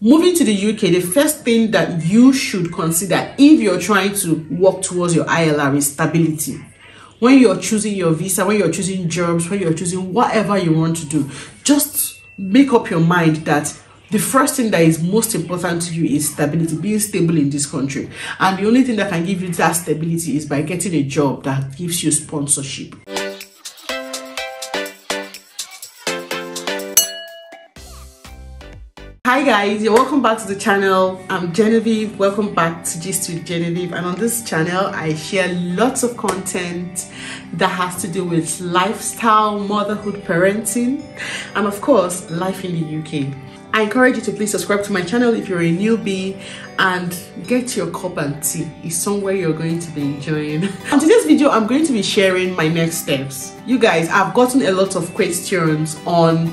moving to the UK, the first thing that you should consider if you're trying to work towards your ILR is stability. When you're choosing your visa, when you're choosing jobs, when you're choosing whatever you want to do, just make up your mind that the first thing that is most important to you is stability, being stable in this country. And the only thing that can give you that stability is by getting a job that gives you sponsorship. Hi guys, you're welcome back to the channel. I'm Genevieve. Welcome back to Gist with Genevieve, and on this channel I share lots of content that has to do with lifestyle, motherhood, parenting, and of course life in the UK. I encourage you to please subscribe to my channel if you're a newbie, and get your cup and tea. It's somewhere you're going to be enjoying. On today's video, I'm going to be sharing my next steps. You guys, I've gotten a lot of questions on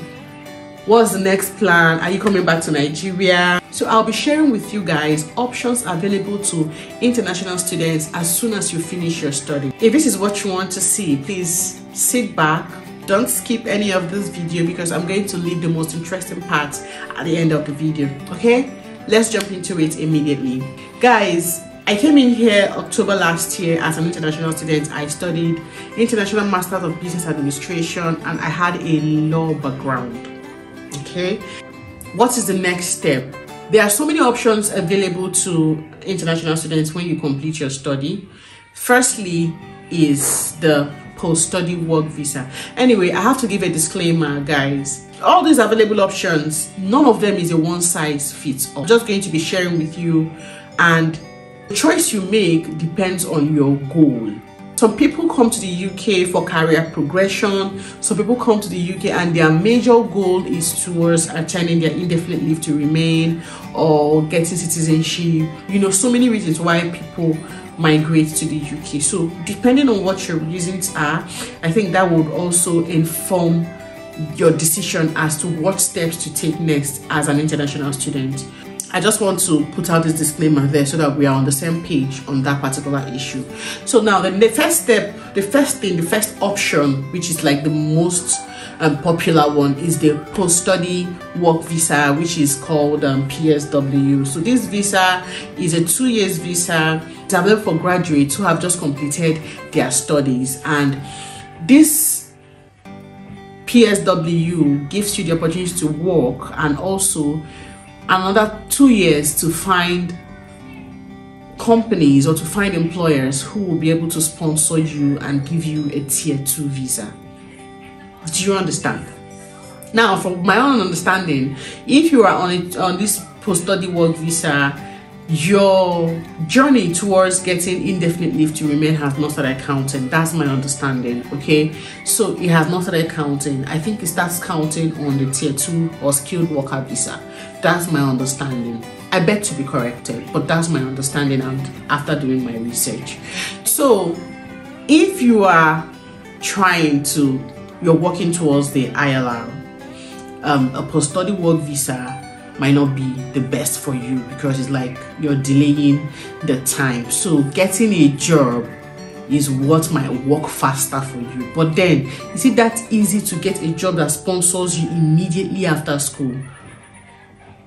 what's the next plan, are you coming back to Nigeria? So I'll be sharing with you guys options available to international students as soon as you finish your study. If this is what you want to see, please sit back. Don't skip any of this video because I'm going to leave the most interesting parts at the end of the video. Okay, let's jump into it immediately. Guys, I came in here October last year as an international student. I studied International Masters of Business Administration and I had a law background. Okay, what is the next step? There are so many options available to international students when you complete your study. Firstly is the post-study work visa. Anyway, I have to give a disclaimer, guys. All these available options, none of them is a one-size-fits-all. I'm just going to be sharing with you, and the choice you make depends on your goal. Some people come to the UK for career progression. Some people come to the UK and their major goal is towards attaining their indefinite leave to remain or getting citizenship. You know, so many reasons why people migrate to the UK. So depending on what your reasons are, I think that would also inform your decision as to what steps to take next as an international student. I just want to put out this disclaimer there so that we are on the same page on that particular issue. So now the first step, the first option, which is like the most popular one, is the post-study work visa, which is called PSW. So this visa is a 2-year visa. It's available for graduates who have just completed their studies, and this PSW gives you the opportunity to work and also another 2 years to find companies or to find employers who will be able to sponsor you and give you a tier 2 visa. Do you understand? Now, from my own understanding, if you are on this post-study work visa, your journey towards getting indefinite leave to remain has not started counting. That's my understanding. Okay, so it has not started counting. I think it starts counting on the tier 2 or skilled worker visa. That's my understanding. I bet to be corrected, but that's my understanding and after doing my research. So if you are you're working towards the ILR, a post-study work visa might not be the best for you because it's like you're delaying the time. So getting a job is what might work faster for you. But then, is it that easy to get a job that sponsors you immediately after school?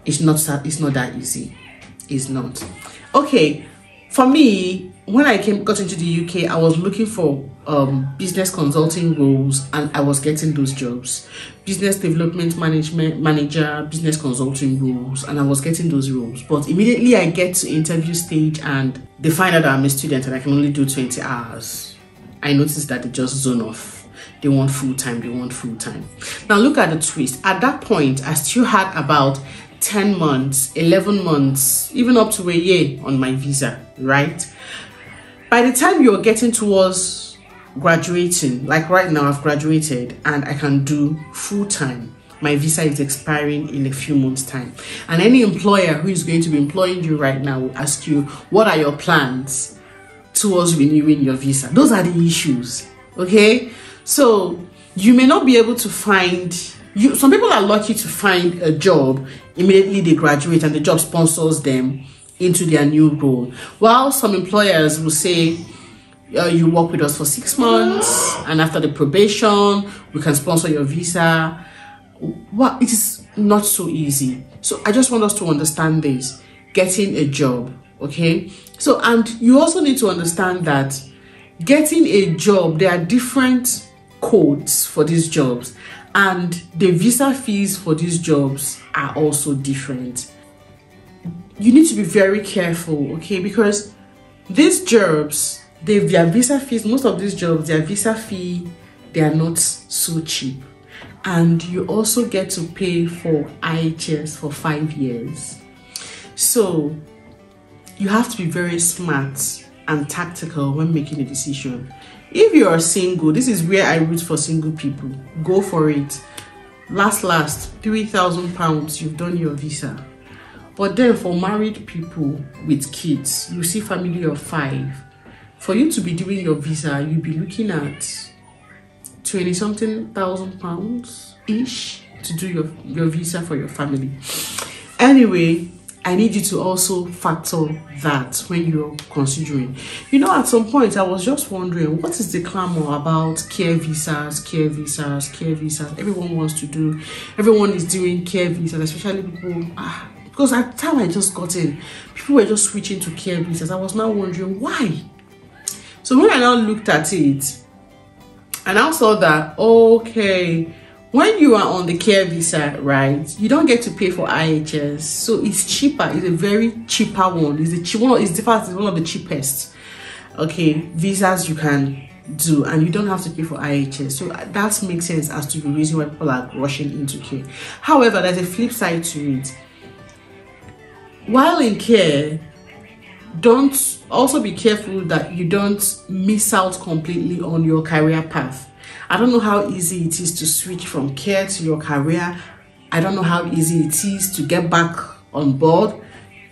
It's not that easy. It's not. Okay, for me, when I got into the UK, I was looking for business consulting roles, and I was getting those jobs. Business development manager, business consulting roles, and I was getting those roles. But immediately I get to interview stage and they find out that I'm a student and I can only do 20 hours. I noticed that they just zone off. They want full time, Now look at the twist. At that point, I still had about 10 months, 11 months, even up to a year on my visa, right? By the time you're getting towards graduating, like right now I've graduated and I can do full time, my visa is expiring in a few months time, and any employer who is going to be employing you right now will ask you, what are your plans towards renewing your visa? Those are the issues. Okay, so you may not be able to find, some people are lucky to find a job immediately they graduate and the job sponsors them into their new role, while some employers will say you work with us for 6 months and after the probation we can sponsor your visa. What it is not so easy. So I just want us to understand this, getting a job, okay? So, and you also need to understand that getting a job, there are different codes for these jobs, and the visa fees for these jobs are also different. You need to be very careful, okay? Because these jobs, their visa fees, most of these jobs, their visa fee, they are not so cheap. And you also get to pay for IHS for 5 years. So you have to be very smart and tactical when making a decision. If you are single, this is where I root for single people. Go for it. Last, £3,000, you've done your visa. But then for married people with kids, you see family of 5. For you to be doing your visa, you'll be looking at 20-something thousand pounds ish to do your visa for your family. Anyway, I need you to also factor that when you're considering. You know, at some point I was just wondering, what is the clamor about care visas? Everyone wants to do, everyone is doing care visas, especially people, because at the time I just got in, people were just switching to care visas. I was now wondering why. So when I now looked at it, and I saw that, okay, when you are on the care visa, right, you don't get to pay for IHS, so it's cheaper. It's a very cheaper one. It's one of the cheapest, okay, visas you can do, and you don't have to pay for IHS. So that makes sense as to the reason why people are rushing into care. However, there's a flip side to it. While in care, also be careful that you don't miss out completely on your career path. I don't know how easy it is to switch from care to your career. I don't know how easy it is to get back on board.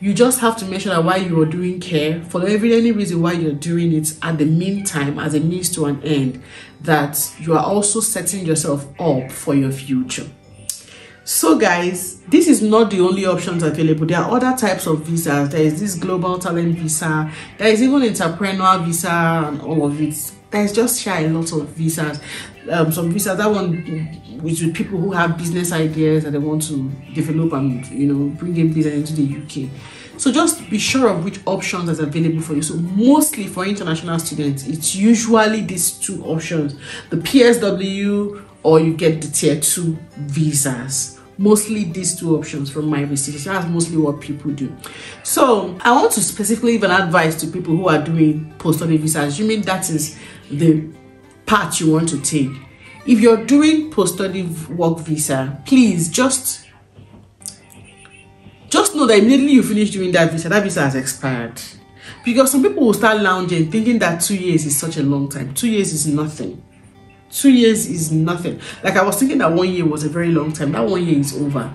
You just have to make sure that while you are doing care, for any reason why you're doing it at the meantime, as a means to an end, that you are also setting yourself up for your future. So guys, this is not the only options available. There are other types of visas. There is this global talent visa. There is even entrepreneur visa and all of it. There's just a lot of visas. Some visas, that one with people who have business ideas that they want to develop and, you know, bring in business into the UK. So just be sure of which options is available for you. So mostly for international students, it's usually these 2 options, the PSW, or you get the tier 2 visas. Mostly these 2 options from my research. That's mostly what people do. So I want to specifically even advise to people who are doing post-study visas, assuming that is the path you want to take. If you're doing post-study work visa, please just know that immediately you finish doing that visa has expired. Because some people will start lounging thinking that 2 years is such a long time. 2 years is nothing. 2 years is nothing. Like, I was thinking that 1 year was a very long time. That 1 year is over.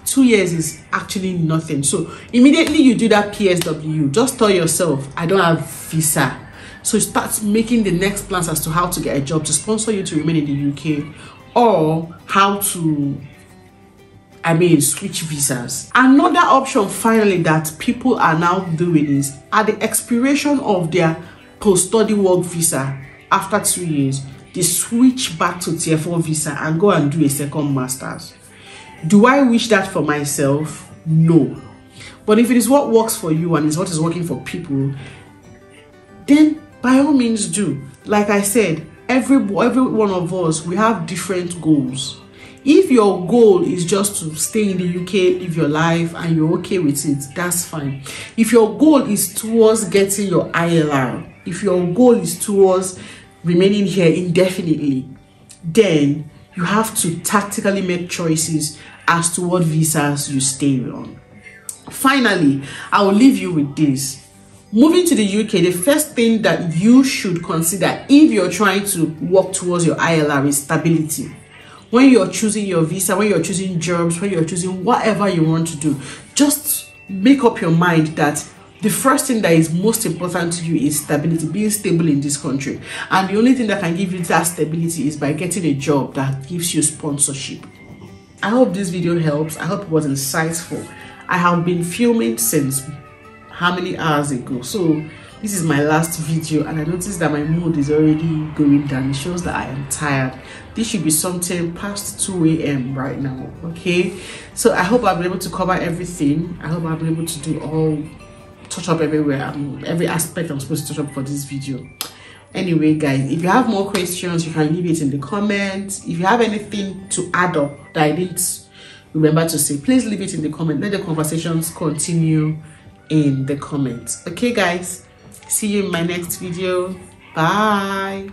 2 years is actually nothing. So immediately you do that PSW, just tell yourself, I don't have visa. So start making the next plans as to how to get a job to sponsor you to remain in the UK, or how to, switch visas. Another option finally that people are now doing is, at the expiration of their post-study work visa after 2 years, they switch back to tier 4 visa and go and do a second master's. Do I wish that for myself? No. But if it is what works for you and is what is working for people, then by all means do. Like I said, every one of us, we have different goals. If your goal is just to stay in the UK, live your life, and you're okay with it, that's fine. If your goal is towards getting your ILR, if your goal is towards remaining here indefinitely, then you have to tactically make choices as to what visas you stay on. Finally, I will leave you with this. Moving to the UK, the first thing that you should consider if you're trying to work towards your ILR is stability. When you're choosing your visa, when you're choosing jobs, when you're choosing whatever you want to do, just make up your mind that the first thing that is most important to you is stability, being stable in this country. And the only thing that can give you that stability is by getting a job that gives you sponsorship. I hope this video helps. I hope it was insightful. I have been filming since how many hours ago? So This is my last video and I noticed that my mood is already going down. It shows that I am tired. This should be something past 2 a.m. right now. Okay, so I hope I'll be able to cover everything. I hope I'll be able to do all, touch up everywhere, every aspect I'm supposed to touch up for this video. Anyway guys, if you have more questions, you can leave it in the comments. If you have anything to add up that I didn't remember to say, please leave it in the comment. Let the conversations continue in the comments. Okay guys, see you in my next video. Bye.